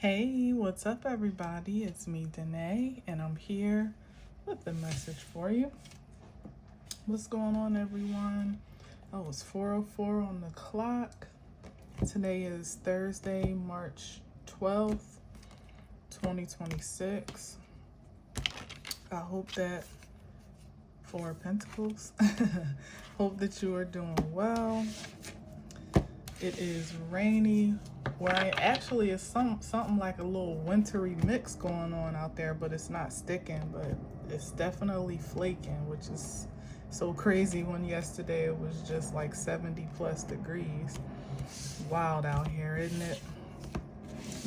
Hey, what's up, everybody? It's me, Danae, and I'm here with a message for you. What's going on, everyone? Oh, it's 4:04 on the clock. Today is Thursday, March 12th, 2026. I hope that Four of Pentacles. Hope that you are doing well. It is rainy. Where I actually is something like a little wintry mix going on out there, but it's not sticking, but it's definitely flaking, which is so crazy when yesterday it was just like 70 plus degrees. Wild out here, isn't it?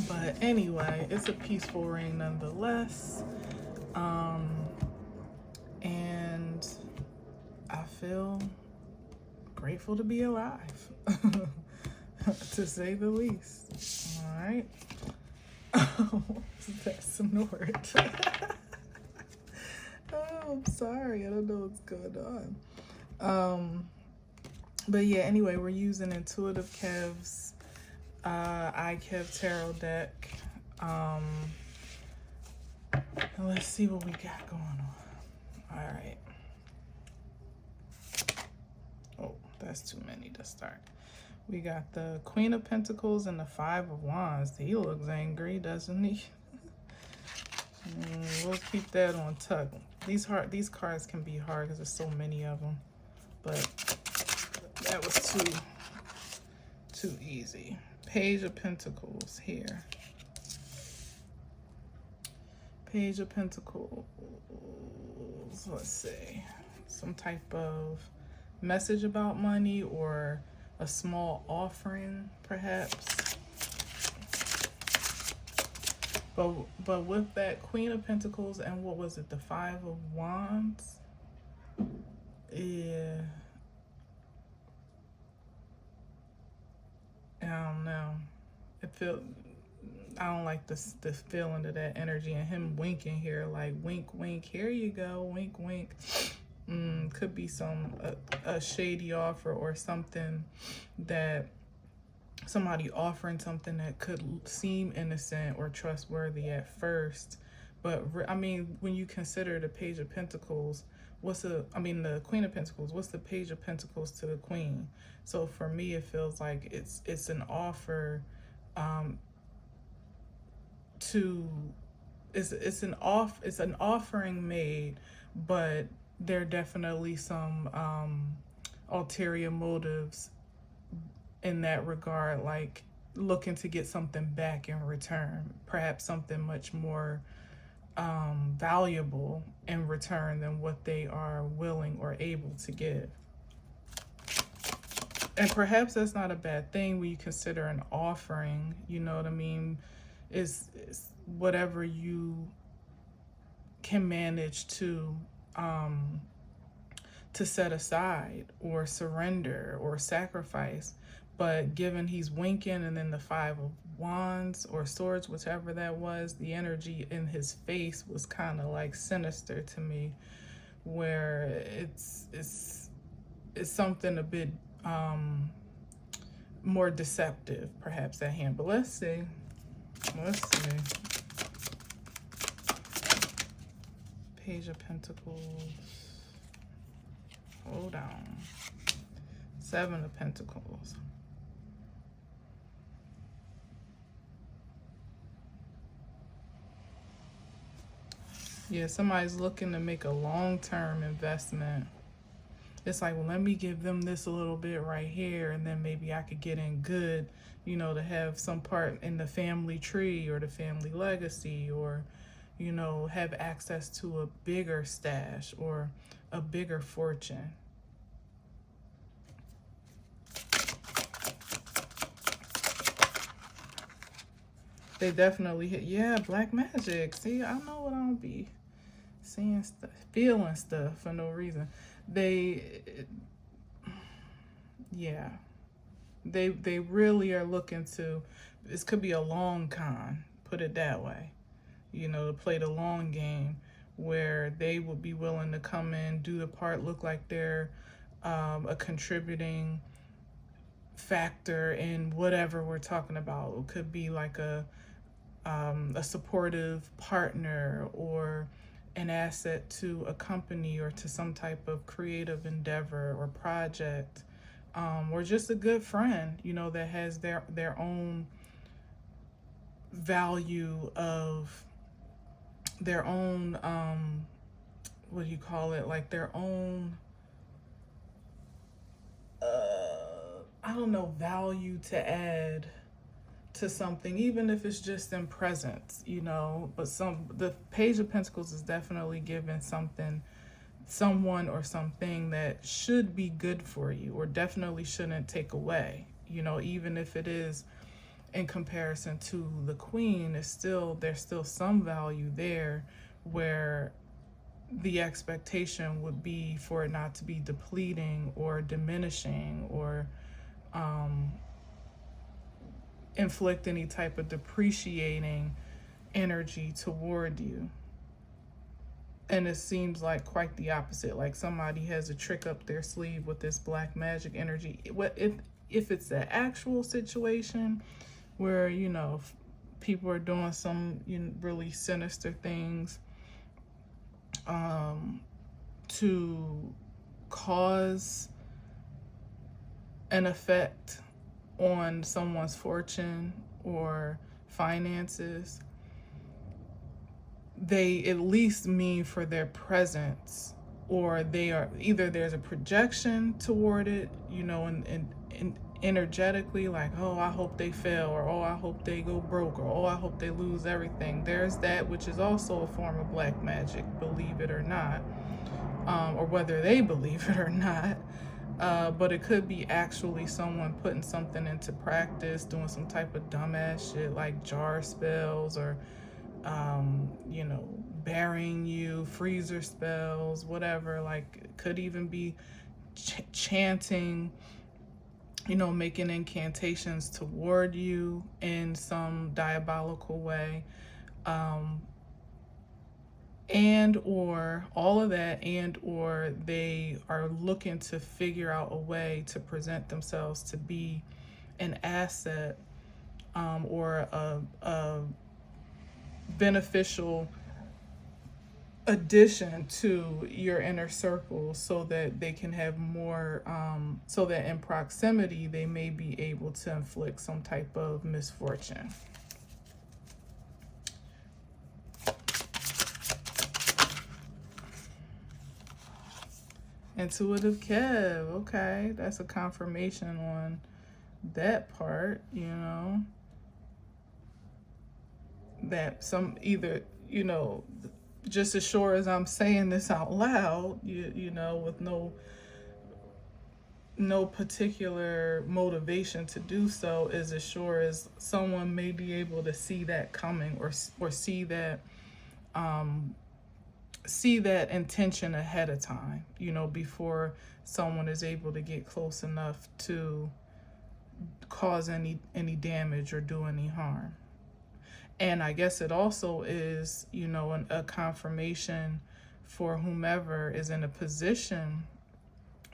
But anyway, it's a peaceful rain nonetheless. And I feel grateful to be alive. To say the least. All right. Oh, that snored. Oh, I'm sorry. I don't know what's going on. But yeah, anyway, we're using Intuitive Kev's iKev Tarot deck. And let's see what we got going on. All right. Oh, that's too many to start. We got the Queen of Pentacles and the Five of Wands. He looks angry, doesn't he? We'll keep that on tuck. These cards can be hard because there's so many of them. But that was too easy. Page of Pentacles here. Page of Pentacles. Let's see. Some type of message about money or a small offering, perhaps. But with that Queen of Pentacles and what was it, the Five of Wands? Yeah. I don't know. I don't like the feeling of that energy and him winking here, like wink, wink, here you go, wink, wink. Could be a shady offer or something that somebody offering something that could seem innocent or trustworthy at first, but I mean, when you consider the Page of Pentacles, the Queen of Pentacles, what's the Page of Pentacles to the Queen? So for me, it feels like it's an offer it's an offering made, but there are definitely some ulterior motives in that regard, like looking to get something back in return, perhaps something much more valuable in return than what they are willing or able to give. And perhaps that's not a bad thing when you consider an offering, you know what I mean? Is whatever you can manage to set aside or surrender or sacrifice. But given he's winking and then the Five of Wands or Swords, whichever that was, the energy in his face was kind of like sinister to me, where it's something a bit more deceptive perhaps at hand. But let's see. Page of Pentacles. Hold on. Seven of Pentacles. Yeah, somebody's looking to make a long-term investment. It's like, well, let me give them this a little bit right here, and then maybe I could get in good, to have some part in the family tree or the family legacy, or, have access to a bigger stash or a bigger fortune. They definitely hit, yeah, black magic. See, I know what I don't be seeing stuff, feeling stuff for no reason. They really are looking to, this could be a long con, put it that way, to play the long game, where they would be willing to come in, do the part, look like they're a contributing factor in whatever we're talking about. It could be like a a supportive partner, or an asset to a company or to some type of creative endeavor or project, or just a good friend, that has their own value of their own, what do you call it? Like their own, I don't know, value to add to something, even if it's just in presence, but the Page of Pentacles is definitely giving someone or something that should be good for you, or definitely shouldn't take away, even if it is in comparison to the Queen. There's still some value there, where the expectation would be for it not to be depleting or diminishing, or inflict any type of depreciating energy toward you. And it seems like quite the opposite, like somebody has a trick up their sleeve with this black magic energy. If it's an actual situation where, people are doing some really sinister things to cause an effect on someone's fortune or finances, they at least mean for their presence, or they are either there's a projection toward it, and energetically, like, oh, I hope they fail, or oh, I hope they go broke, or oh, I hope they lose everything. There's that, which is also a form of black magic, believe it or not, or whether they believe it or not. But it could be actually someone putting something into practice, doing some type of dumbass shit like jar spells, or, burying you, freezer spells, whatever. Like, it could even be chanting, making incantations toward you in some diabolical way. And or all of that, and or they are looking to figure out a way to present themselves to be an asset, or a beneficial addition to your inner circle, so that they can have more, so that in proximity they may be able to inflict some type of misfortune. Intuitive Kev, okay, that's a confirmation on that part, that some either, just as sure as I'm saying this out loud, with no particular motivation to do so, is as sure as someone may be able to see that coming, or see that intention ahead of time, before someone is able to get close enough to cause any damage or do any harm. And I guess it also is, a confirmation for whomever is in a position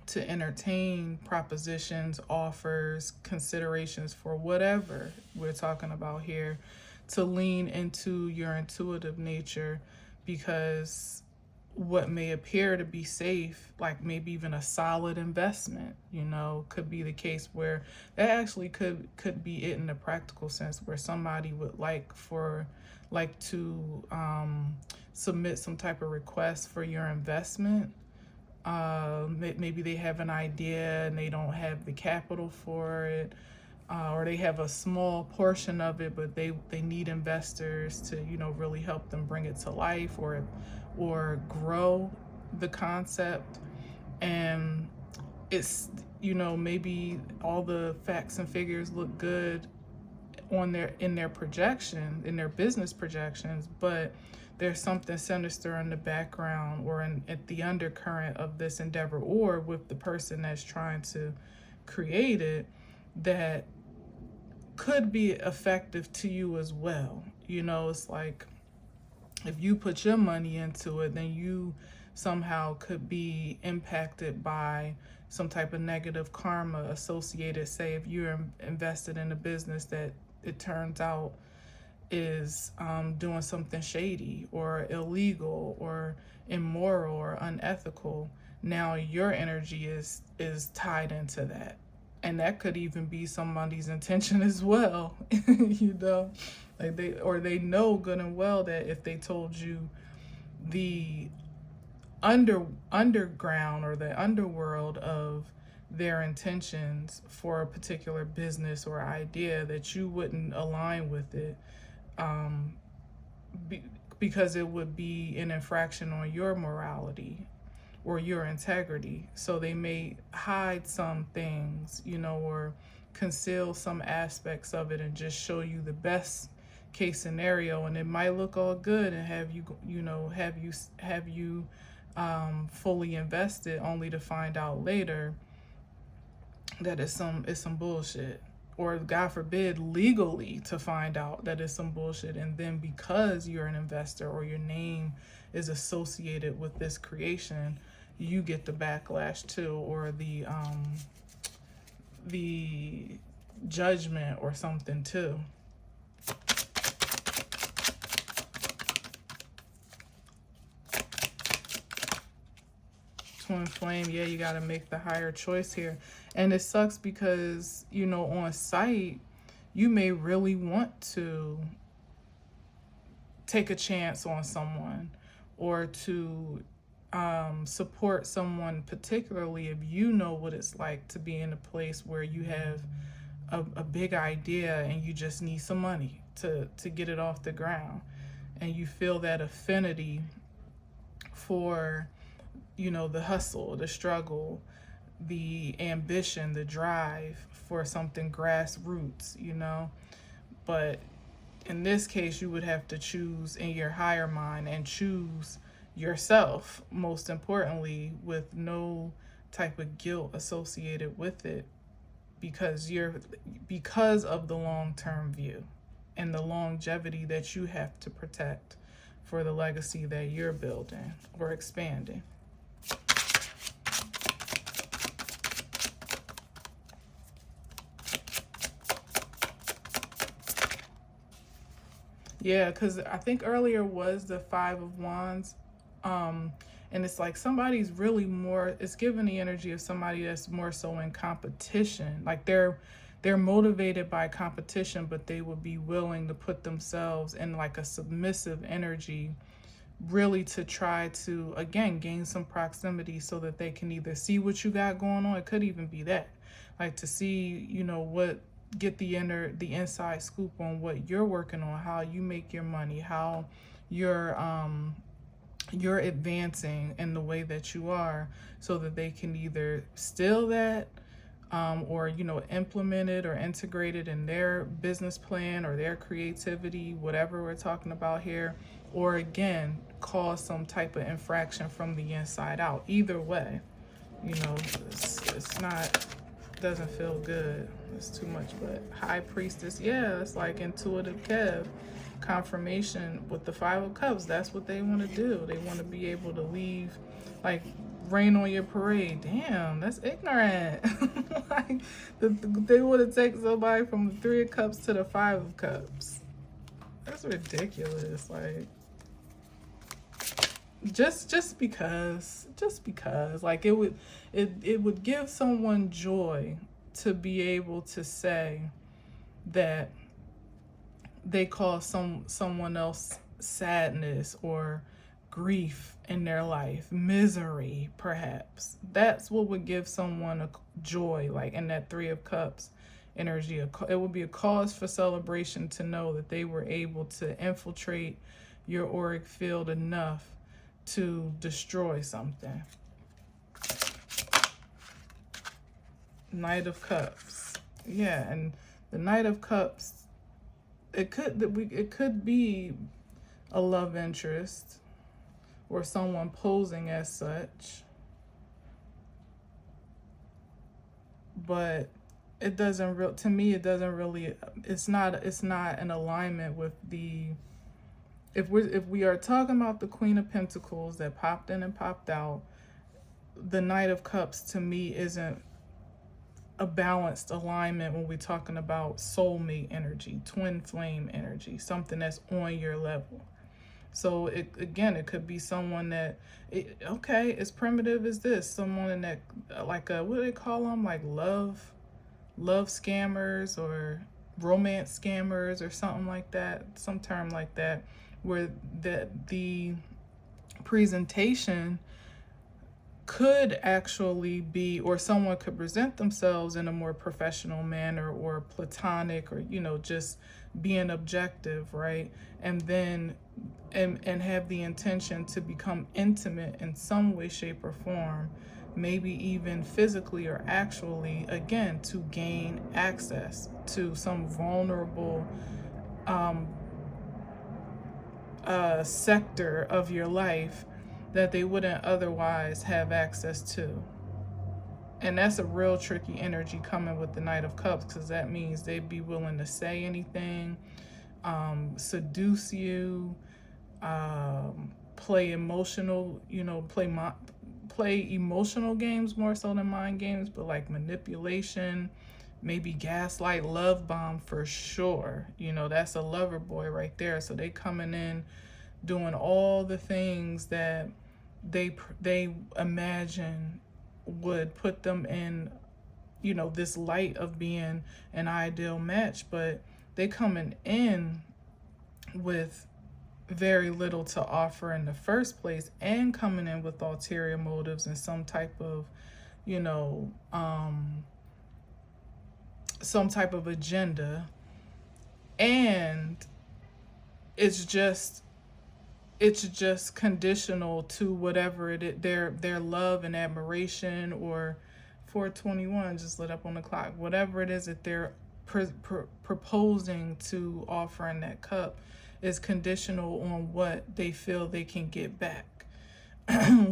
to entertain propositions, offers, considerations for whatever we're talking about here, to lean into your intuitive nature, because what may appear to be safe, like maybe even a solid investment, could be the case where that actually could be it in a practical sense, where somebody would like to submit some type of request for your investment. Maybe they have an idea and they don't have the capital for it, or they have a small portion of it, but they need investors to, really help them bring it to life, or grow the concept. And it's, maybe all the facts and figures look good in their projection, in their business projections, but there's something sinister in the background, or at the undercurrent of this endeavor, or with the person that's trying to create it, that could be effective to you as well. It's like, if you put your money into it, then you somehow could be impacted by some type of negative karma associated. Say if you're invested in a business that it turns out is doing something shady or illegal or immoral or unethical, now your energy is tied into that. And that could even be somebody's intention as well. You know, like they know good and well that if they told you the underground or the underworld of their intentions for a particular business or idea, that you wouldn't align with it, um, because it would be an infraction on your morality or your integrity. So they may hide some things, you know, or conceal some aspects of it and just show you the best case scenario, and it might look all good and have you, you know, have you fully invested, only to find out later that it's some bullshit, or God forbid legally to find out that it's some bullshit. And then because you're an investor or your name is associated with this creation, you get the backlash too, or the judgment or something too. Twin flame, yeah, you got to make the higher choice here. And it sucks because, you know, on site, you may really want to take a chance on someone, or to support someone, particularly if you know what it's like to be in a place where you have a big idea and you just need some money to get it off the ground, and you feel that affinity for, you know, the hustle, the struggle, the ambition, the drive for something grassroots, you know. But in this case, you would have to choose in your higher mind and choose yourself, most importantly, with no type of guilt associated with it, because of the long-term view and the longevity that you have to protect for the legacy that you're building or expanding. Yeah, because I think earlier was the Five of Wands. And it's like somebody's really more, it's giving the energy of somebody that's more so in competition. Like they're motivated by competition, but they would be willing to put themselves in like a submissive energy, really to try to, again, gain some proximity so that they can either see what you got going on. It could even be that, like to see, you know, get the inside scoop on what you're working on, how you make your money, how you're advancing in the way that you are, so that they can either steal that, or, you know, implement it or integrate it in their business plan or their creativity, whatever we're talking about here, or again, cause some type of infraction from the inside out. Either way, you know, it's not, doesn't feel good. It's too much. But High Priestess, yeah, it's like intuitive Kev. Confirmation with the Five of Cups. That's what they want to do. They want to be able to leave, like, rain on your parade. Damn, that's ignorant. Like, they want to take somebody from the Three of Cups to the Five of Cups. That's ridiculous. Like, just because, like, it would give someone joy to be able to say that they cause someone else sadness or grief in their life, misery perhaps. That's what would give someone a joy, like in that Three of Cups energy. It would be a cause for celebration to know that they were able to infiltrate your auric field enough to destroy something. Knight of Cups. Yeah, and the Knight of Cups, it could be a love interest or someone posing as such, but it doesn't to me, it doesn't really, it's not in alignment with the, if we are talking about the Queen of Pentacles that popped in and popped out, the Knight of Cups to me isn't a balanced alignment when we're talking about soulmate energy, twin flame energy, something that's on your level. So it could be someone that, okay, as primitive as this, someone that, like what do they call them, like love scammers or romance scammers or something like that, some term like that, where the presentation could actually be, or someone could present themselves in a more professional manner or platonic, or just being objective, right? And then and have the intention to become intimate in some way, shape, or form, maybe even physically or actually, again, to gain access to some vulnerable sector of your life that they wouldn't otherwise have access to. And that's a real tricky energy coming with the Knight of Cups, because that means they'd be willing to say anything, seduce you, play emotional, play emotional games more so than mind games, but like manipulation, maybe gaslight, love bomb for sure. That's a lover boy right there. So they coming in doing all the things that they imagine would put them in, this light of being an ideal match, but they coming in with very little to offer in the first place, and coming in with ulterior motives and some type of, some type of agenda. And it's just conditional to whatever it is, their love and admiration, or 421 just lit up on the clock, whatever it is that they're proposing to offer in that cup is conditional on what they feel they can get back,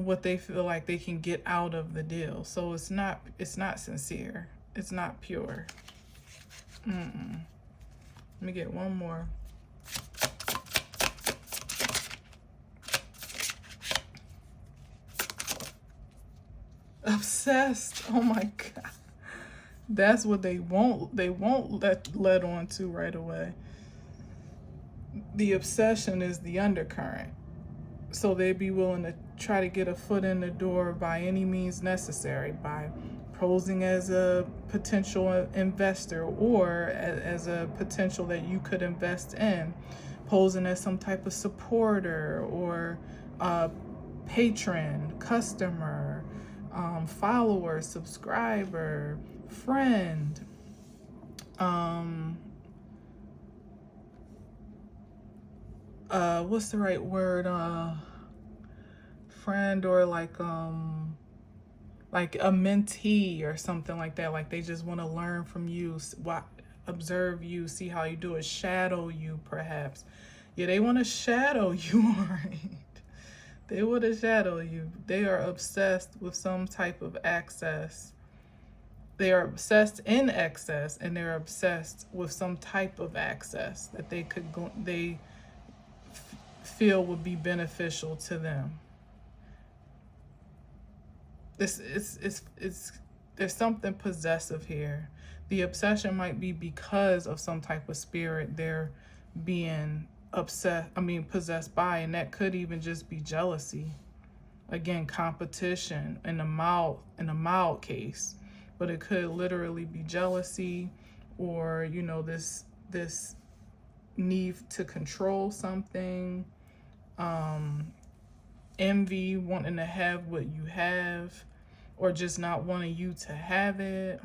what they feel like they can get out of the deal. So it's not sincere, it's not pure. Let me get one more. Obsessed. Oh my God. That's what they won't let on to right away. The obsession is the undercurrent. So they'd be willing to try to get a foot in the door by any means necessary, by posing as a potential investor, or as a potential that you could invest in, posing as some type of supporter or patron, customer, follower, subscriber, friend, what's the right word, friend, or like a mentee or something like that. Like they just want to learn from you, observe you, see how you do it, shadow you perhaps. Yeah, they want to shadow you, all right? They want to shadow you. They are obsessed with some type of access. They are obsessed in excess, and they're obsessed with some type of access that they feel would be beneficial to them. There's something possessive here. The obsession might be because of some type of spirit they're being possessed by, and that could even just be jealousy. Again, competition in a mild case, but it could literally be jealousy, or this need to control something, envy, wanting to have what you have, or just not wanting you to have it.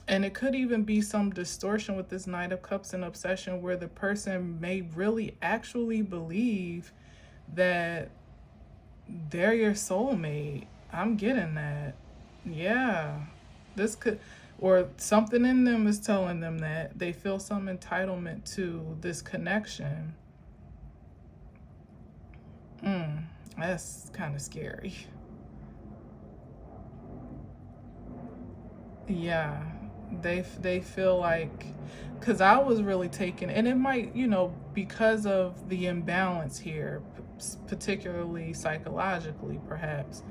And it could even be some distortion with this Knight of Cups and obsession, where the person may really actually believe that they're your soulmate. I'm getting that. Yeah. This could, or something in them is telling them that they feel some entitlement to this connection. That's kind of scary. Yeah. They feel like, because I was really taken, and it might, because of the imbalance here, particularly psychologically perhaps,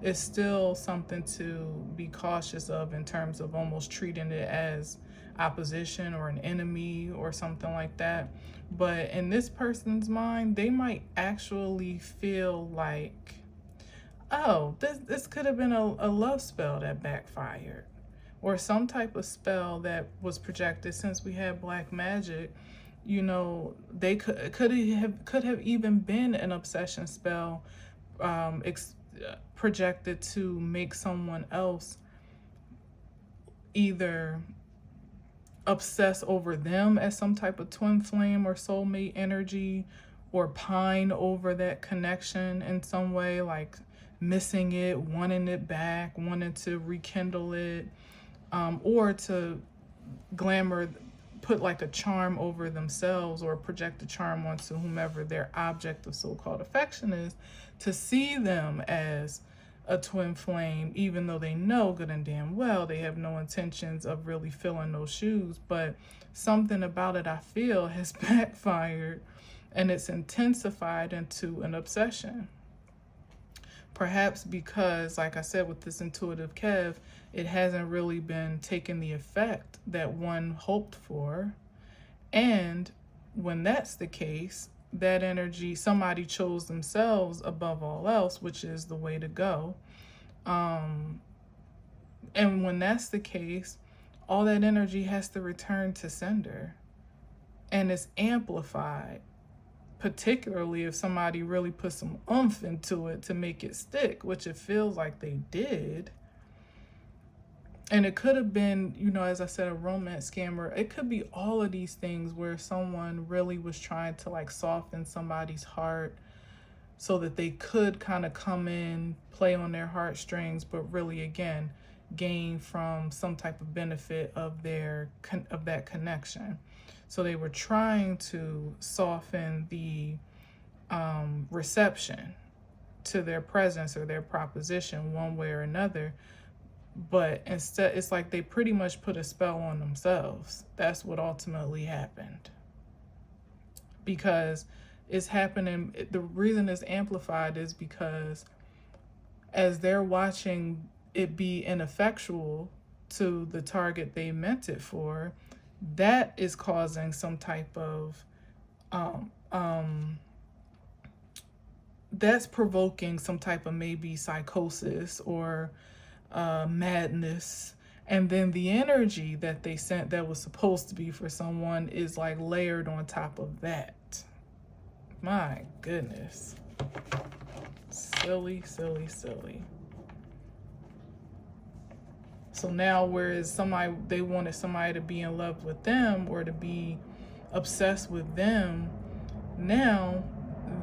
it's still something to be cautious of in terms of almost treating it as opposition or an enemy or something like that. But in this person's mind, they might actually feel like, oh, this could have been a love spell that backfired, or some type of spell that was projected. Since we had black magic, you know, they could have even been an obsession spell projected to make someone else either obsess over them as some type of twin flame or soulmate energy, or pine over that connection in some way, like missing it, wanting it back, wanting to rekindle it, or to glamour, put like a charm over themselves, or project a charm onto whomever their object of so-called affection is, to see them as a twin flame, even though they know good and damn well they have no intentions of really filling those shoes. But something about it, I feel, has backfired, and it's intensified into an obsession. Perhaps because, like I said, with this intuitive Kev, it hasn't really been taking the effect that one hoped for. And when that's the case, that energy, somebody chose themselves above all else, which is the way to go. And when that's the case, all that energy has to return to sender. And it's amplified, particularly if somebody really put some oomph into it to make it stick, which it feels like they did. And it could have been, you know, as I said, a romance scammer. It could be all of these things where someone really was trying to like soften somebody's heart so that they could kind of come in, play on their heartstrings, but really, again, gain from some type of benefit of that connection. So they were trying to soften the reception to their presence or their proposition one way or another. But instead, it's like they pretty much put a spell on themselves. That's what ultimately happened. Because it's happening, the reason it's amplified is because as they're watching it be ineffectual to the target they meant it for, that is causing some type of, that's provoking some type of maybe psychosis or madness. And then the energy that they sent that was supposed to be for someone is like layered on top of that. My goodness. Silly, silly, silly. So now, whereas they wanted somebody to be in love with them or to be obsessed with them, now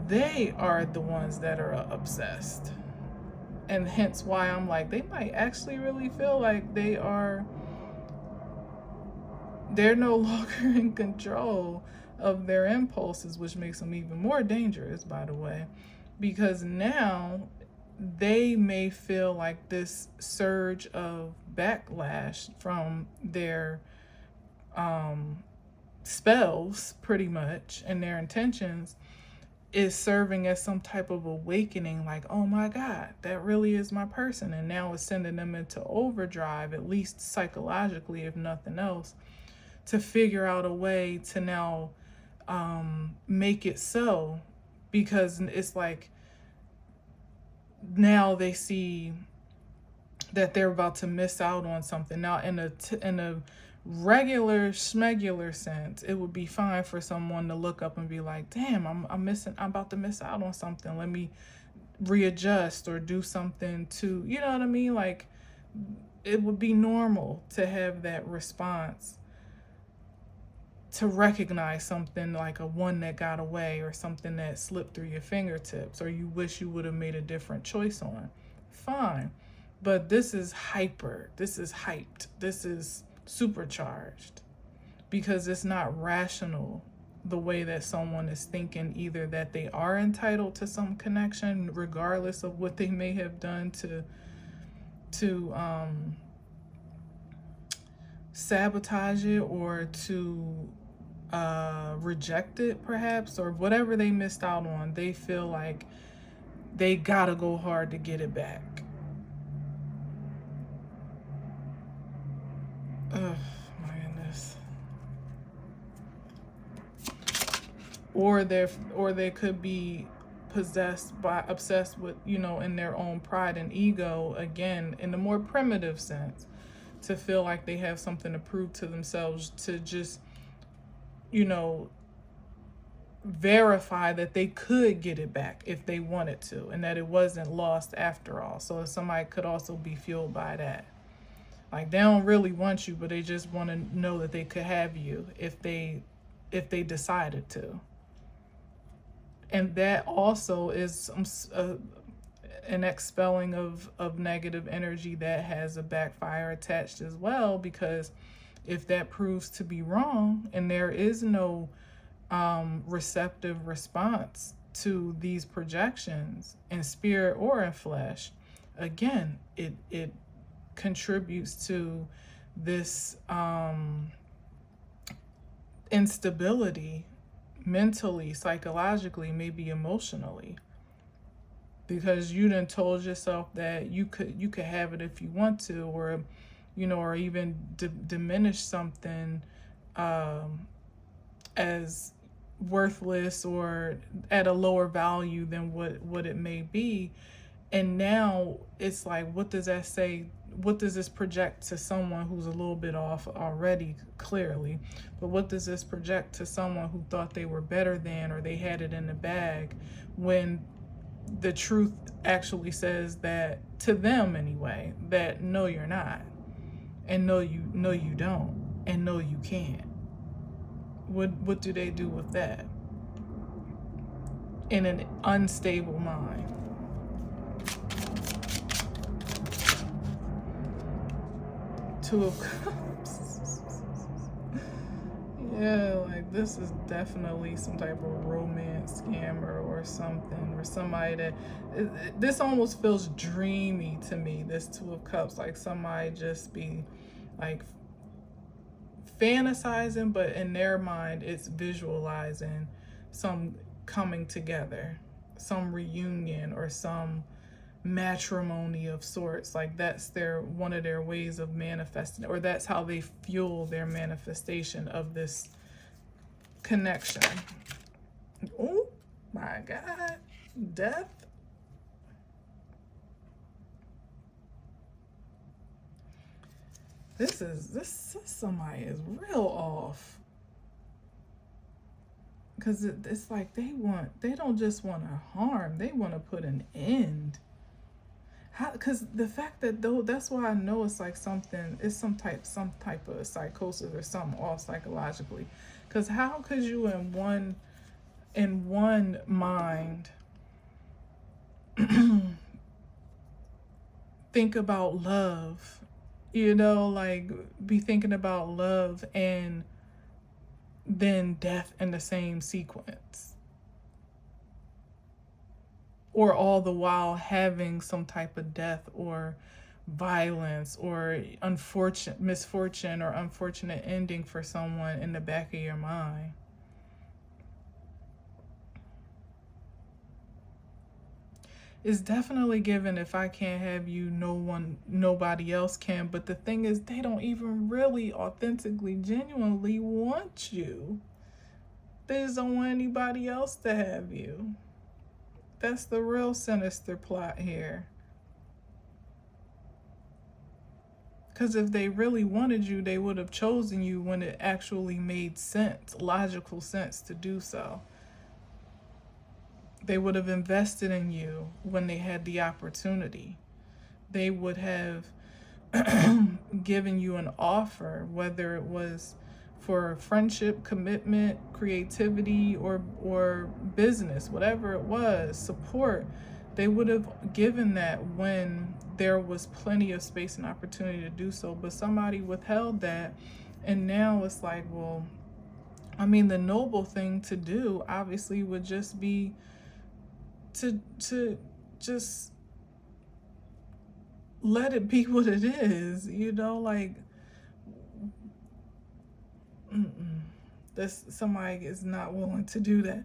they are the ones that are obsessed. And hence why I'm like, they might actually really feel like they're no longer in control of their impulses, which makes them even more dangerous, by the way, because now they may feel like this surge of backlash from their spells, pretty much, and their intentions is serving as some type of awakening, like, oh my God, that really is my person. And now it's sending them into overdrive, at least psychologically, if nothing else, to figure out a way to now make it so. Because it's like, now they see that they're about to miss out on something. Now, in a regular schmegular sense, it would be fine for someone to look up and be like, damn, I'm about to miss out on something. Let me readjust or do something to, you know what I mean? Like, it would be normal to have that response, to recognize something like a one that got away or something that slipped through your fingertips or you wish you would have made a different choice on. Fine. But this is hyper. This is hyped. This is supercharged, because it's not rational the way that someone is thinking, either that they are entitled to some connection regardless of what they may have done to sabotage it, or to reject it, perhaps, or whatever they missed out on. They feel like they gotta go hard to get it back. or they could be obsessed with, in their own pride and ego, again, in the more primitive sense, to feel like they have something to prove to themselves, to just, verify that they could get it back if they wanted to, and that it wasn't lost after all. So somebody could also be fueled by that. Like, they don't really want you, but they just want to know that they could have you if they decided to. And that also is an expelling of negative energy that has a backfire attached as well, because if that proves to be wrong and there is no receptive response to these projections in spirit or in flesh, again, it contributes to this instability mentally, psychologically, maybe emotionally, because you done told yourself that you could have it if you want to, or or even diminish something as worthless or at a lower value than what it may be. And now it's like, what does that say? What does this project to someone who's a little bit off already, clearly? But what does this project to someone who thought they were better than, or they had it in the bag, when the truth actually says that, to them anyway, that no, you're not, and no, you don't, and no, you can't. What do they do with that in an unstable mind? Two of Cups. Yeah, like, this is definitely some type of romance scammer or something, or somebody that, this almost feels dreamy to me, this Two of Cups. Like, somebody just be like fantasizing, but in their mind it's visualizing some coming together, some reunion, or some matrimony of sorts. Like, that's one of their ways of manifesting, or that's how they fuel their manifestation of this connection. Oh my God, Death. This somebody is real off, because it's like they don't just want to harm, they want to put an end. How? Because the fact that, though, that's why I know it's like something, it's some type of psychosis or something off psychologically. Because how could you in one mind think about love, like be thinking about love, and then death in the same sequence? Or all the while having some type of death or violence or misfortune or unfortunate ending for someone in the back of your mind. It's definitely given, if I can't have you, nobody else can. But the thing is, they don't even really authentically, genuinely want you. They just don't want anybody else to have you. That's the real sinister plot here. Because if they really wanted you, they would have chosen you when it actually made sense, logical sense to do so. They would have invested in you when they had the opportunity. They would have given you an offer, whether it was for friendship, commitment, creativity, or business, whatever it was, support. They would have given that when there was plenty of space and opportunity to do so. But somebody withheld that, and now it's like, well, I mean, the noble thing to do obviously would just be to just let it be what it is, like, somebody is not willing to do that.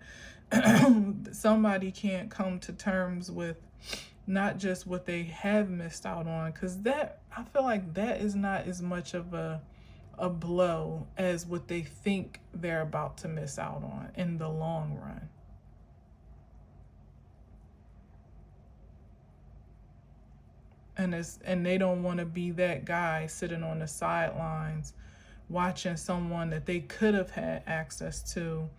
Somebody can't come to terms with not just what they have missed out on, because that, I feel like that is not as much of a a blow as what they think they're about to miss out on in the long run. And they don't want to be that guy sitting on the sidelines watching someone that they could have had access to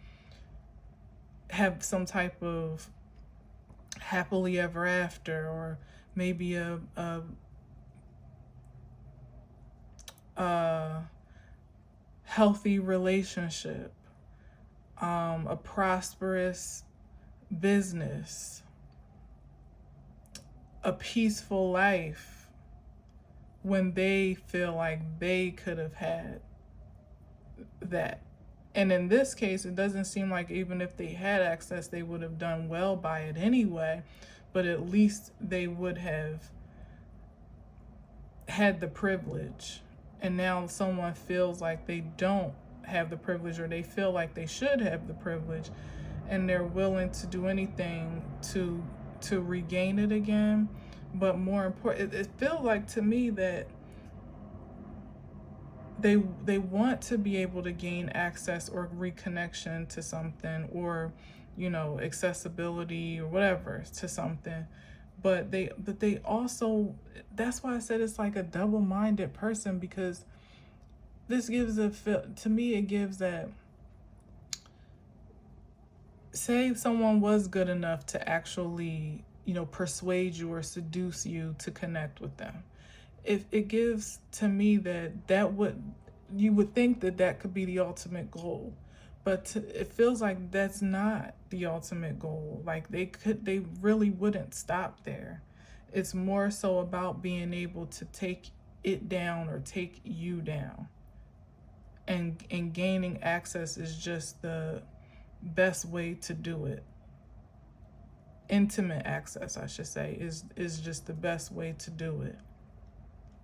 have some type of happily ever after, or maybe a healthy relationship, a prosperous business, a peaceful life, when they feel like they could have had that. And in this case, it doesn't seem like even if they had access, they would have done well by it anyway, but at least they would have had the privilege. And now someone feels like they don't have the privilege, or they feel like they should have the privilege, and they're willing to do anything to regain it again. But more important, it feels like to me that they want to be able to gain access or reconnection to something, or accessibility or whatever to something, but they also, that's why I said it's like a double-minded person, because this gives to me, it gives that, say someone was good enough to actually persuade you or seduce you to connect with them. If it gives to me that you would think that could be the ultimate goal, but it feels like that's not the ultimate goal. Like they really wouldn't stop there. It's more so about being able to take it down or take you down, and gaining access is just the best way to do it. Intimate access, I should say, is just the best way to do it.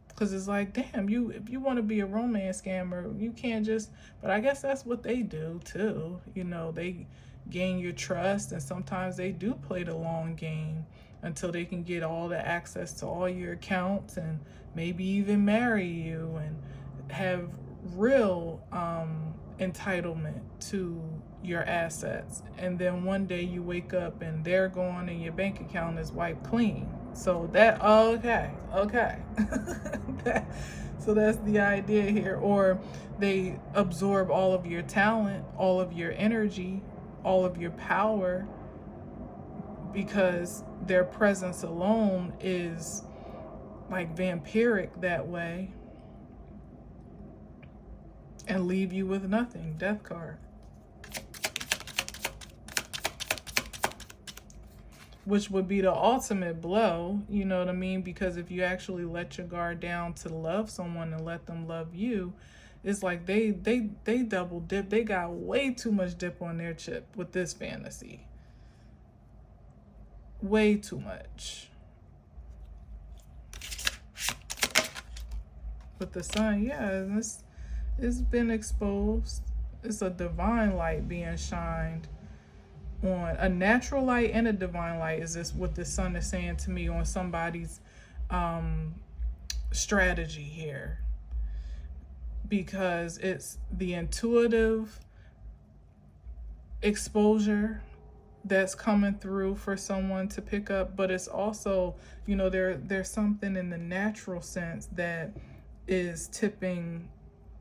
Because it's like, damn, if you want to be a romance scammer, you can't just, but I guess that's what they do too. They gain your trust, and sometimes they do play the long game until they can get all the access to all your accounts, and maybe even marry you and have real entitlement to your assets. And then one day you wake up and they're gone and your bank account is wiped clean. So that, okay. So that's the idea here. Or they absorb all of your talent, all of your energy, all of your power, because their presence alone is like vampiric that way, and leave you with nothing. Death card. Which would be the ultimate blow, you know what I mean? Because if you actually let your guard down to love someone and let them love you, it's like they double dip. They got way too much dip on their chip with this fantasy. Way too much. With the sun, yeah, it's been exposed. It's a divine light being shined on, a natural light and a divine light. Is this what the sun is saying to me on somebody's strategy here? Because it's the intuitive exposure that's coming through for someone to pick up, but it's also, there's something in the natural sense that is tipping,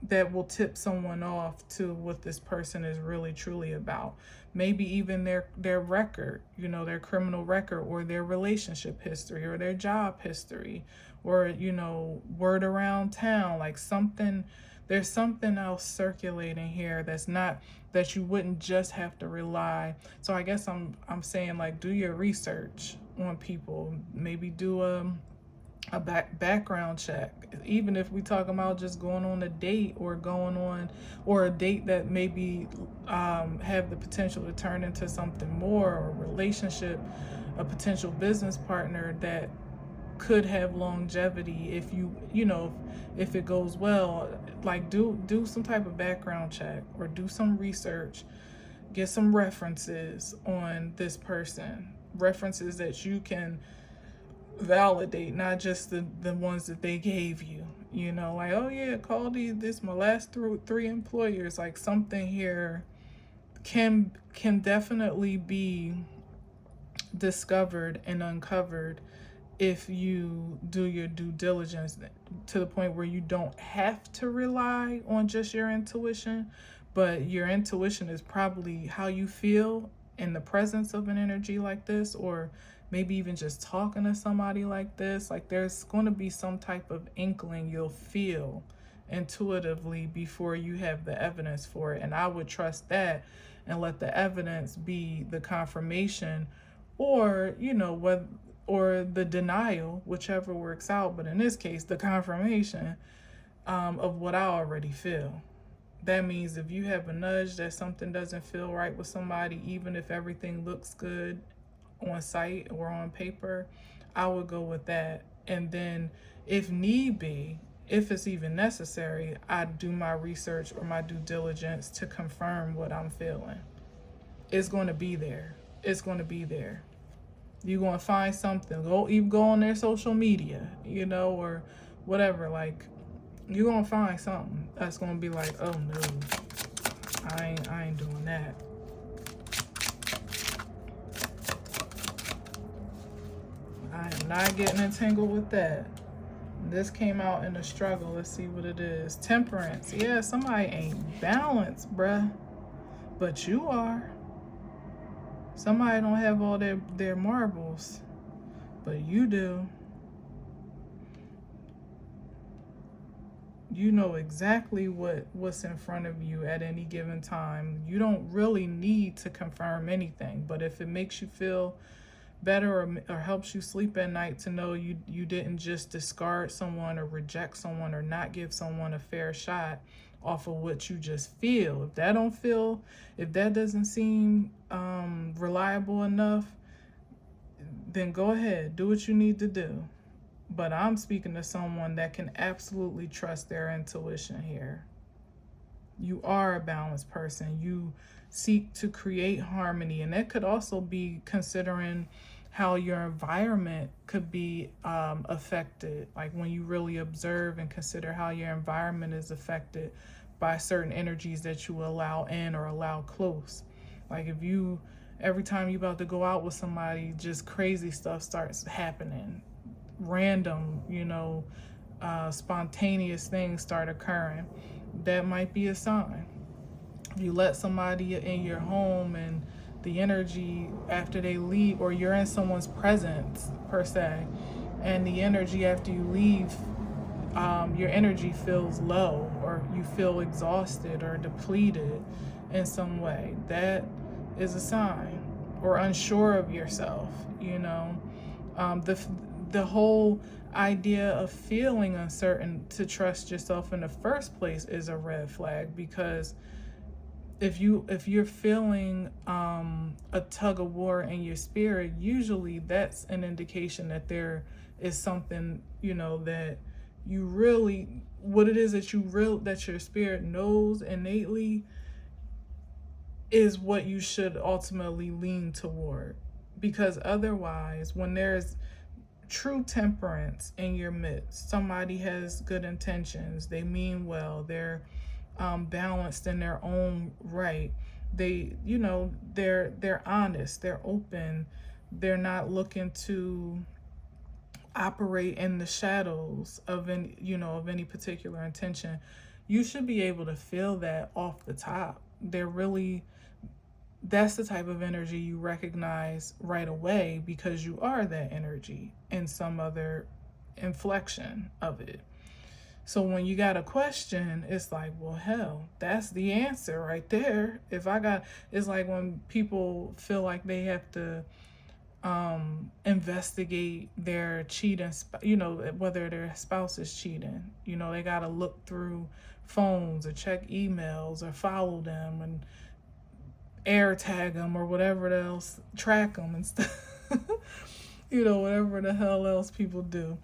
that will tip someone off to what this person is really truly about. Maybe even their record, their criminal record, or their relationship history, or their job history, or word around town, like something. There's something else circulating here that's not, that you wouldn't just have to rely. So I guess I'm saying, like, do your research on people. Maybe do a background check, even if we talk about just going on a date, or a date that maybe have the potential to turn into something more, or a relationship, a potential business partner that could have longevity if if it goes well. Like do some type of background check, or do some research, get some references on this person, references that you can validate, not just the ones that they gave you. You know, like, oh yeah, call this my last three employers. Like, something here can definitely be discovered and uncovered if you do your due diligence, to the point where you don't have to rely on just your intuition, but your intuition is probably how you feel in the presence of an energy like this, or maybe even just talking to somebody like this. Like, there's going to be some type of inkling you'll feel intuitively before you have the evidence for it. And I would trust that and let the evidence be the confirmation, or, you know, what, or the denial, whichever works out. But in this case, the confirmation of what I already feel. That means if you have a nudge that something doesn't feel right with somebody, even if everything looks good on site or on paper, I would go with that. And then, if need be, if it's even necessary, I do my research or my due diligence to confirm what I'm feeling. It's going to be there. It's going to be there. You're going to find something. Go on their social media, you know, or whatever. Like, you're going to find something that's going to be like, oh no, I ain't doing that. I am not getting entangled with that. This came out in a struggle. Let's see what it is. Temperance. Yeah, somebody ain't balanced, bruh. But you are. Somebody don't have all their marbles, but you do. You know exactly what's in front of you at any given time. You don't really need to confirm anything, but if it makes you feel better, or helps you sleep at night to know you didn't just discard someone or reject someone or not give someone a fair shot off of what you just feel. If that doesn't seem reliable enough, then go ahead, do what you need to do. But I'm speaking to someone that can absolutely trust their intuition here. You are a balanced person. You seek to create harmony, and that could also be considering how your environment could be affected. Like, when you really observe and consider how your environment is affected by certain energies that you allow in or allow close. Like, if you, every time you're about to go out with somebody, just crazy stuff starts happening, random, you know, spontaneous things start occurring, that might be a sign. You let somebody in your home, and the energy after they leave, or you're in someone's presence per se, and the energy after you leave, your energy feels low, or you feel exhausted or depleted in some way, that is a sign. Or unsure of yourself, you know. The whole idea of feeling uncertain to trust yourself in the first place is a red flag, because if you're feeling a tug of war in your spirit, usually that's an indication that there is something, you know, that you really, what it is that that your spirit knows innately is what you should ultimately lean toward. Because otherwise, when there's true temperance in your midst, somebody has good intentions, they mean well, they're balanced in their own right, they, you know, they're honest, they're open, they're not looking to operate in the shadows of any particular intention, you should be able to feel that off the top. That's the type of energy you recognize right away, because you are that energy in some other inflection of it. So when you got a question, it's like, well, hell, that's the answer right there. It's like when people feel like they have to investigate their cheating, whether their spouse is cheating. They got to look through phones or check emails or follow them and air tag them or whatever else, track them and stuff. Whatever the hell else people do.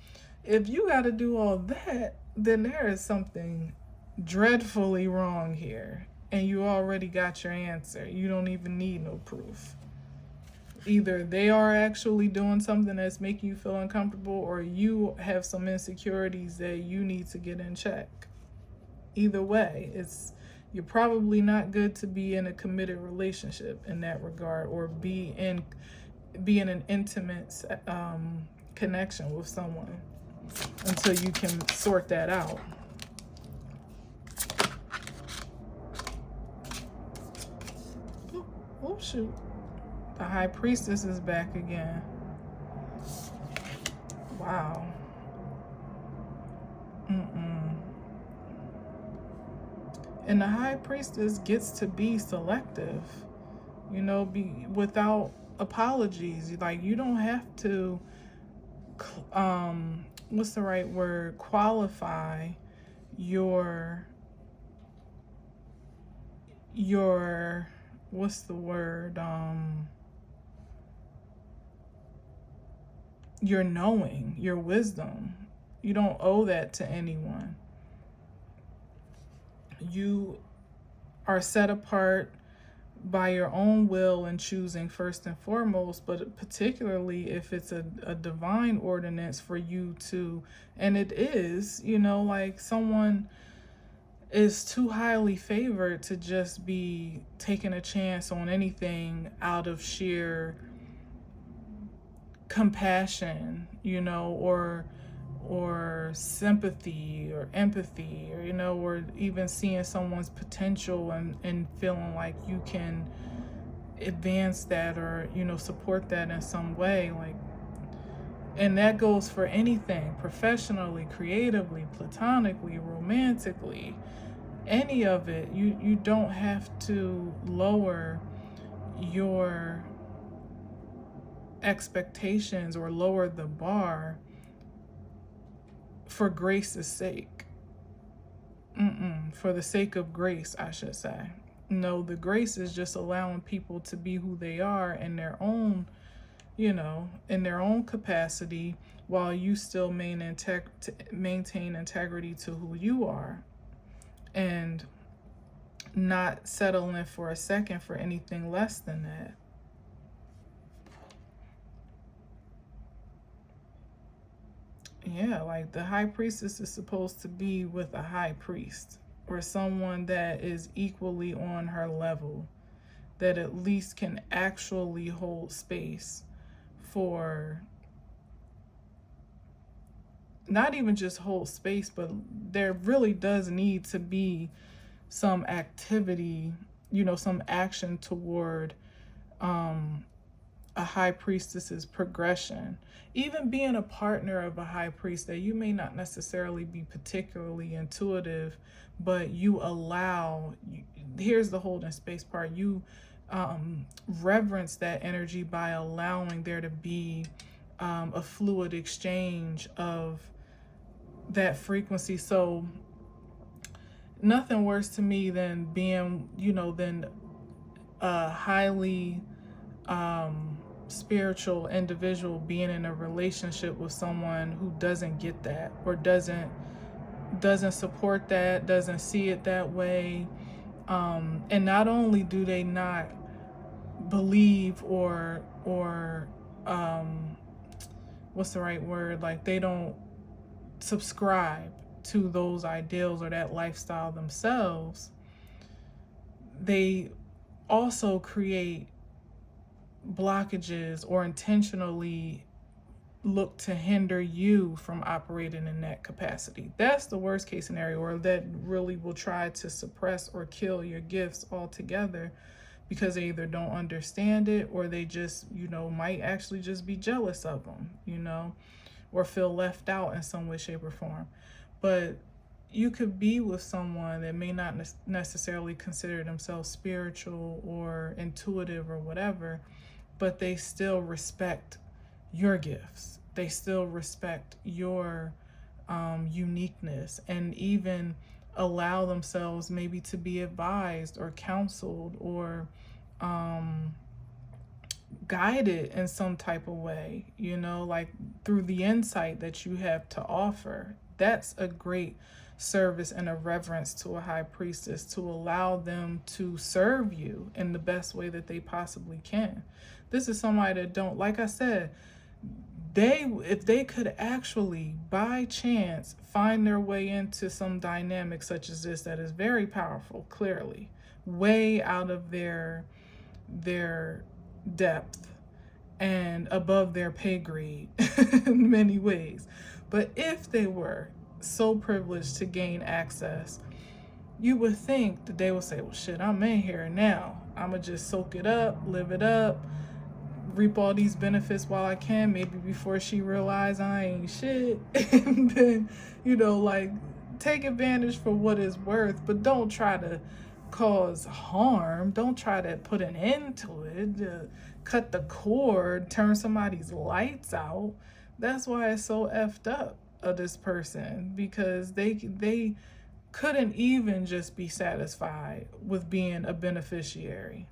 If you got to do all that, then there is something dreadfully wrong here, and you already got your answer. You don't even need no proof. either they are actually doing something that's making you feel uncomfortable, or you have some insecurities that you need to get in check. Either way, you're probably not good to be in a committed relationship in that regard, or be in an intimate connection with someone until you can sort that out. Oh shoot. The High Priestess is back again. Wow. And the High Priestess gets to be selective, be without apologies. Like, you don't have to, what's the right word? Qualify your, what's the word? Your knowing, your wisdom. You don't owe that to anyone. You are set apart by your own will and choosing first and foremost, but particularly if it's a divine ordinance for you to, and it is, like someone is too highly favored to just be taking a chance on anything out of sheer compassion, or sympathy or empathy, or even seeing someone's potential and feeling like you can advance that, or support that in some way. Like, and that goes for anything, professionally, creatively, platonically, romantically, any of it. You don't have to lower your expectations or lower the bar for grace's sake. For the sake of grace, I should say. No, the grace is just allowing people to be who they are in their own, in their own capacity, while you still maintain integrity to who you are, and not settling for a second for anything less than that. Yeah, like the High Priestess is supposed to be with a high priest, or someone that is equally on her level, that at least can actually hold space for, not even just hold space, but there really does need to be some activity, some action toward a high priestess's progression. Even being a partner of a high priest, that you may not necessarily be particularly intuitive, but you allow, here's the holding space part, you reverence that energy by allowing there to be a fluid exchange of that frequency. So nothing worse to me than being, than a highly spiritual individual being in a relationship with someone who doesn't get that, or doesn't support that, doesn't see it that way. And not only do they not believe or what's the right word, like they don't subscribe to those ideals or that lifestyle themselves, they also create blockages or intentionally look to hinder you from operating in that capacity. That's the worst case scenario, or that really will try to suppress or kill your gifts altogether, because they either don't understand it, or they just, might actually just be jealous of them, or feel left out in some way, shape, or form. But you could be with someone that may not necessarily consider themselves spiritual or intuitive or whatever, but they still respect your gifts. They still respect your uniqueness, and even allow themselves maybe to be advised or counseled or guided in some type of way, like through the insight that you have to offer. That's a great service and a reverence to a high priestess to allow them to serve you in the best way that they possibly can. This is somebody that don't, like I said, if they could actually by chance find their way into some dynamic such as this that is very powerful, clearly way out of their depth and above their pay grade in many ways, but if they were so privileged to gain access, you would think that they would say, well shit, I'm in here now, I'ma just soak it up, live it up, reap all these benefits while I can, maybe before she realized I ain't shit. And then, like, take advantage for what it's worth, but don't try to cause harm. Don't try to put an end to it, cut the cord, turn somebody's lights out. That's why it's so effed up of this person, because they couldn't even just be satisfied with being a beneficiary.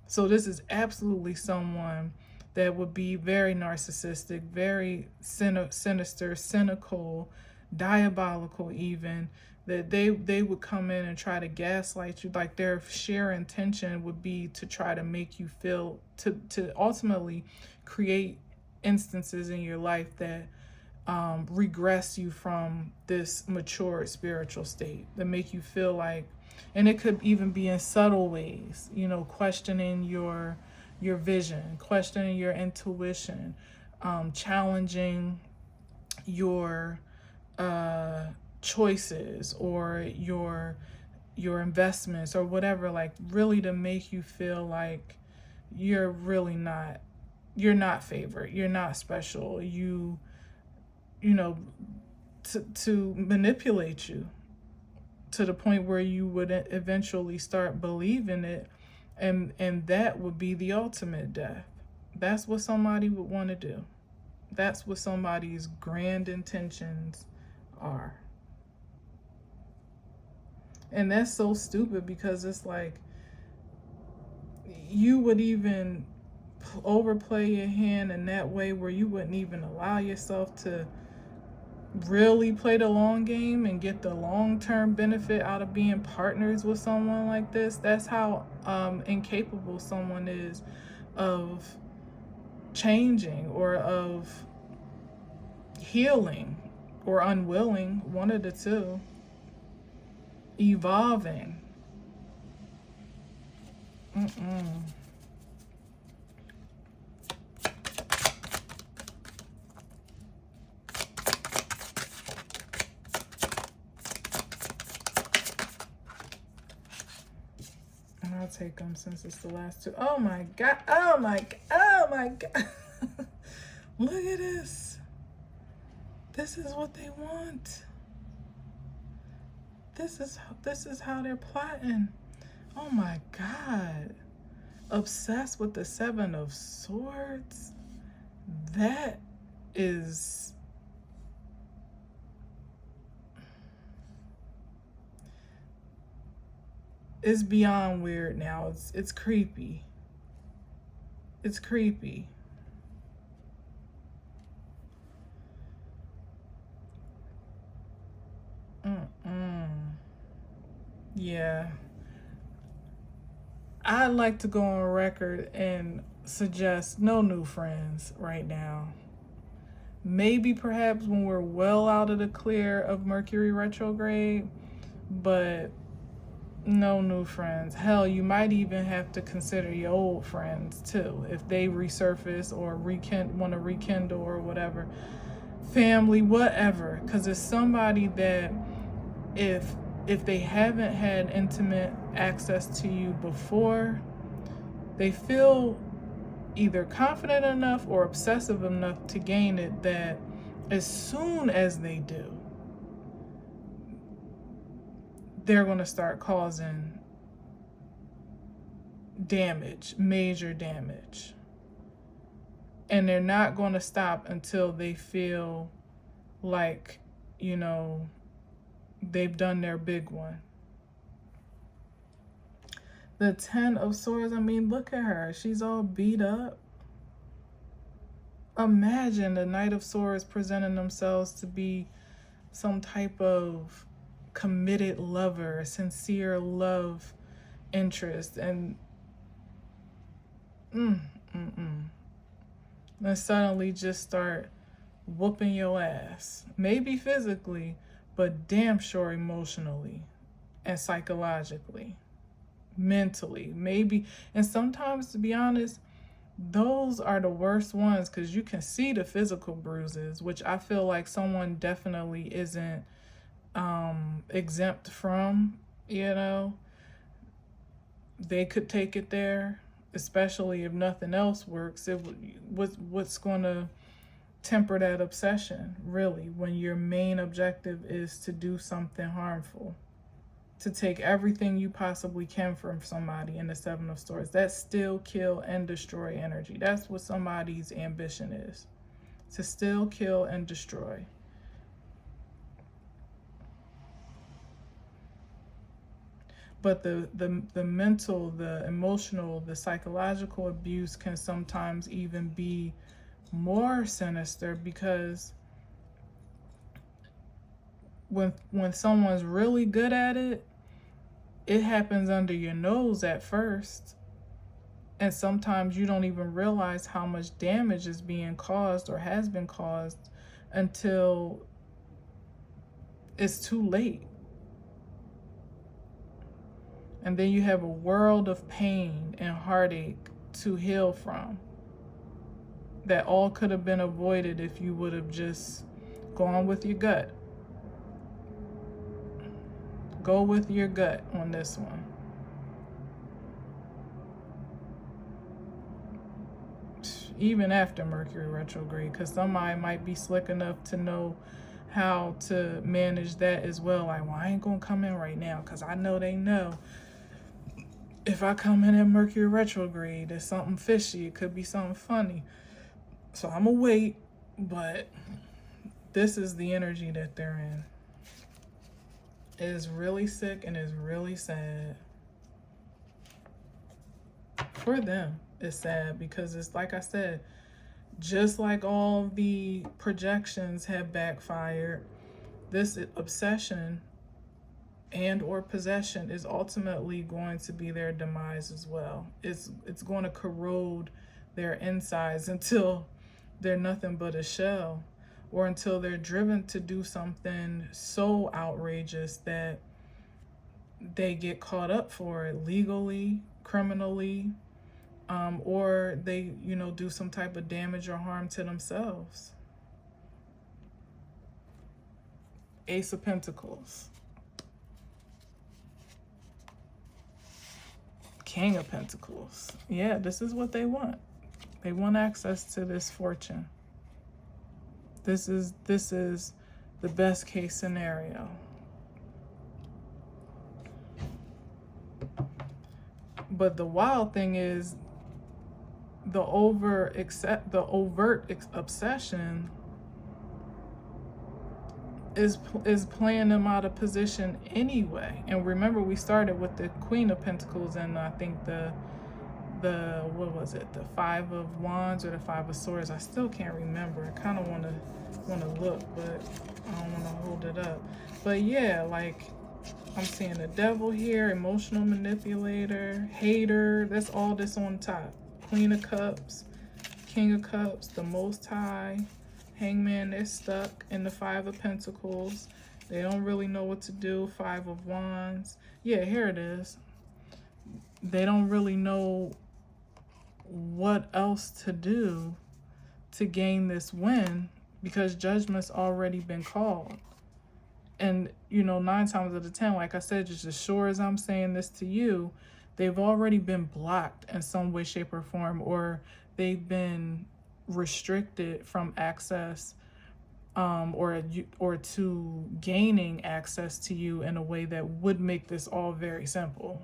So this is absolutely someone that would be very narcissistic, very sinister, cynical, diabolical even, that they would come in and try to gaslight you. Like, their sheer intention would be to try to make you feel, to ultimately create instances in your life that regress you from this mature spiritual state, that make you feel like, and it could even be in subtle ways, questioning your vision, questioning your intuition, challenging your choices or your investments or whatever, like really to make you feel like you're not favored, you're not special, to manipulate you to the point where you would eventually start believing it, and that would be the ultimate death. That's what somebody would want to do. That's what somebody's grand intentions are. And that's so stupid, because it's like you would even overplay your hand in that way where you wouldn't even allow yourself to really play the long game and get the long-term benefit out of being partners with someone like this. That's how incapable someone is of changing or of healing, or unwilling, one of the two, evolving. I'll take them since it's the last two. Oh my God. Oh my God. Oh my God. Look at this. This is what they want. This is how they're plotting. Oh my God. Obsessed with the Seven of Swords. That is... it's beyond weird now. It's creepy. It's creepy. Yeah. I'd like to go on record and suggest no new friends right now. Maybe perhaps when we're well out of the clear of Mercury retrograde, but no new friends. Hell, you might even have to consider your old friends too, if they resurface or want to rekindle or whatever. Family, whatever, because it's somebody that if they haven't had intimate access to you before, they feel either confident enough or obsessive enough to gain it, that as soon as they do, they're going to start causing damage, major damage. And they're not going to stop until they feel like, they've done their big one. The Ten of Swords, I mean, look at her. She's all beat up. Imagine the Knight of Swords presenting themselves to be some type of committed lover, sincere love interest, and then suddenly just start whooping your ass. Maybe physically, but damn sure emotionally and psychologically, mentally, maybe. And sometimes, to be honest, those are the worst ones because you can see the physical bruises, which I feel like someone definitely isn't exempt from. They could take it there, especially if nothing else works. What's going to temper that obsession, really, when your main objective is to do something harmful, to take everything you possibly can from somebody in the Seven of Swords? That's still kill and destroy energy. That's what somebody's ambition is, to still kill and destroy. But the mental, the emotional, the psychological abuse can sometimes even be more sinister, because when someone's really good at it, it happens under your nose at first. And sometimes you don't even realize how much damage is being caused or has been caused until it's too late. And then you have a world of pain and heartache to heal from, that all could have been avoided if you would have just gone with your gut. Go with your gut on this one. Even after Mercury retrograde, because somebody might be slick enough to know how to manage that as well. Like, well, I ain't gonna come in right now because I know they know if I come in at Mercury retrograde, there's something fishy. It could be something funny. So I'm gonna wait, but this is the energy that they're in. It is really sick and is really sad. For them, it's sad because it's like I said, just like all the projections have backfired, this obsession and or possession is ultimately going to be their demise as well. It's going to corrode their insides until they're nothing but a shell, or until they're driven to do something so outrageous that they get caught up for it legally, criminally, or they, do some type of damage or harm to themselves. Ace of Pentacles. King of Pentacles. Yeah, this is what they want. They want access to this fortune. This is the best case scenario. But the wild thing is the overt obsession is playing them out of position anyway. And remember, we started with the Queen of Pentacles, and I think the what was it, the Five of Wands or the Five of Swords? I still can't remember. I kind of want to look, but I don't want to hold it up. But yeah, like, I'm seeing the Devil here, emotional manipulator, hater. That's all this on top. Queen of Cups, King of Cups, the Most High, Hangman. They're stuck in the Five of Pentacles. They don't really know what to do. Five of Wands. Yeah, here it is. They don't really know what else to do to gain this win, because judgment's already been called. And 9 times out of 10, like I said, just as sure as I'm saying this to you, they've already been blocked in some way, shape, or form, or they've been restricted from access, or to gaining access to you in a way that would make this all very simple.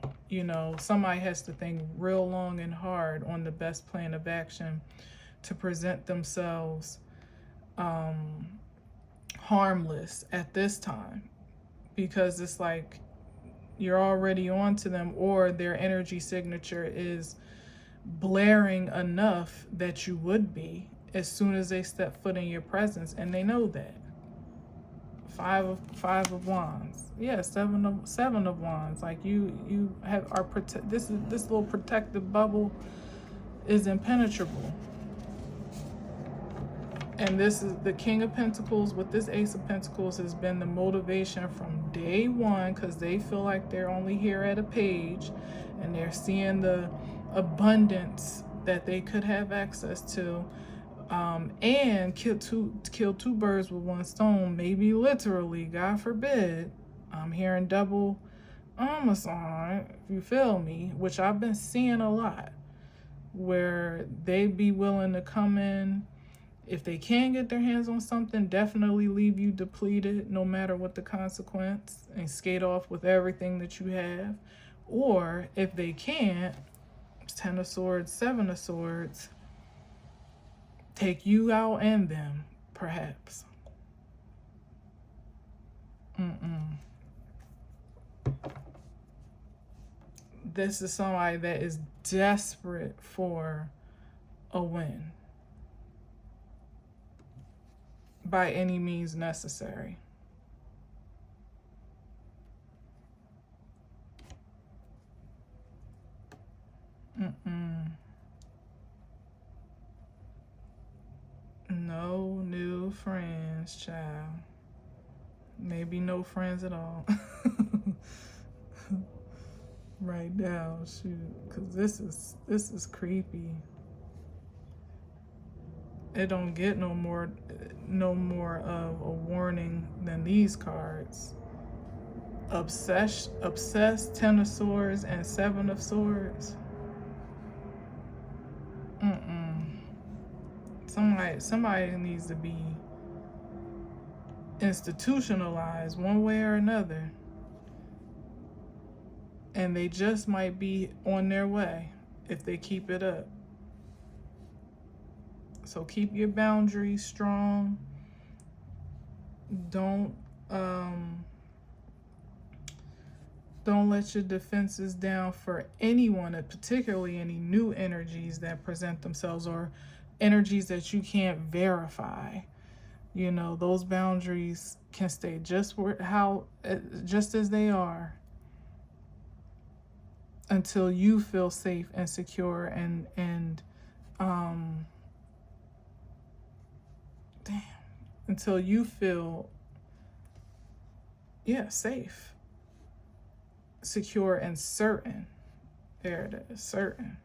Somebody has to think real long and hard on the best plan of action to present themselves harmless at this time, because it's like you're already on to them, or their energy signature is blaring enough that you would be as soon as they step foot in your presence, and they know that. Five of Wands. Yeah, seven of Wands. Like you are this little protective bubble is impenetrable. And this is the King of Pentacles with this Ace of Pentacles has been the motivation from day one, because they feel like they're only here at a page and they're seeing the abundance that they could have access to, and kill two birds with one stone, maybe literally, God forbid. I'm hearing double homicide, if you feel me, which I've been seeing a lot, where they be willing to come in. If they can get their hands on something, definitely leave you depleted no matter what the consequence, and skate off with everything that you have. Or if they can't, 10 of Swords, 7 of Swords, take you out and them, perhaps. This is somebody that is desperate for a win. By any means necessary. No new friends, child. Maybe no friends at all. Right now, shoot, because this is creepy. It don't get no more of a warning than these cards. Obsessed, 10 of Swords, and 7 of Swords. Somebody needs to be institutionalized one way or another. And they just might be on their way if they keep it up. So keep your boundaries strong. Don't let your defenses down for anyone, particularly any new energies that present themselves, or energies that you can't verify. You know, those boundaries can stay just as they are until you feel safe and secure until you feel safe, secure, and certain. There it is, certain.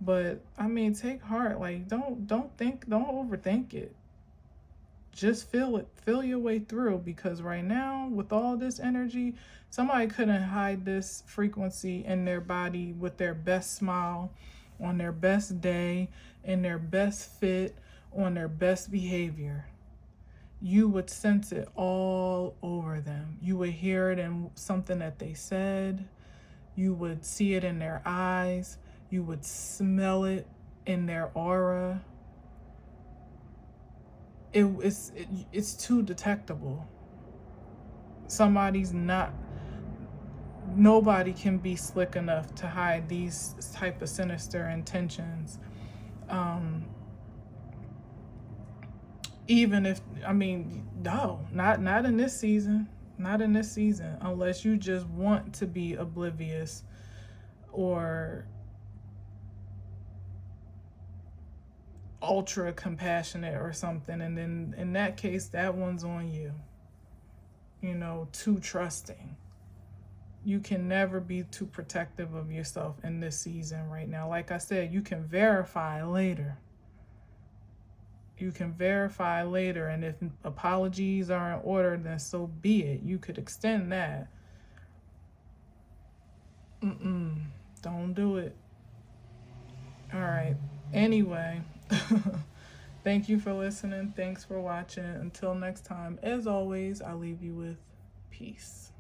But I mean, take heart. Like, don't overthink it. Just feel it. Feel your way through, because right now, with all this energy, somebody couldn't hide this frequency in their body with their best smile, on their best day, in their best fit, on their best behavior. You would sense it all over them. You would hear it in something that they said. You would see it in their eyes. You would smell it in their aura. It's too detectable. Nobody can be slick enough to hide these type of sinister intentions. Even if, no, not in this season. Not in this season, unless you just want to be oblivious or ultra compassionate or something. And then in that case, that one's on you. You know, too trusting. You can never be too protective of yourself in this season right now. Like I said, you can verify later. You can verify later, and if apologies are in order, then so be it. You could extend that. Don't do it. All right. Anyway, thank you for listening. Thanks for watching. Until next time, as always, I leave you with peace.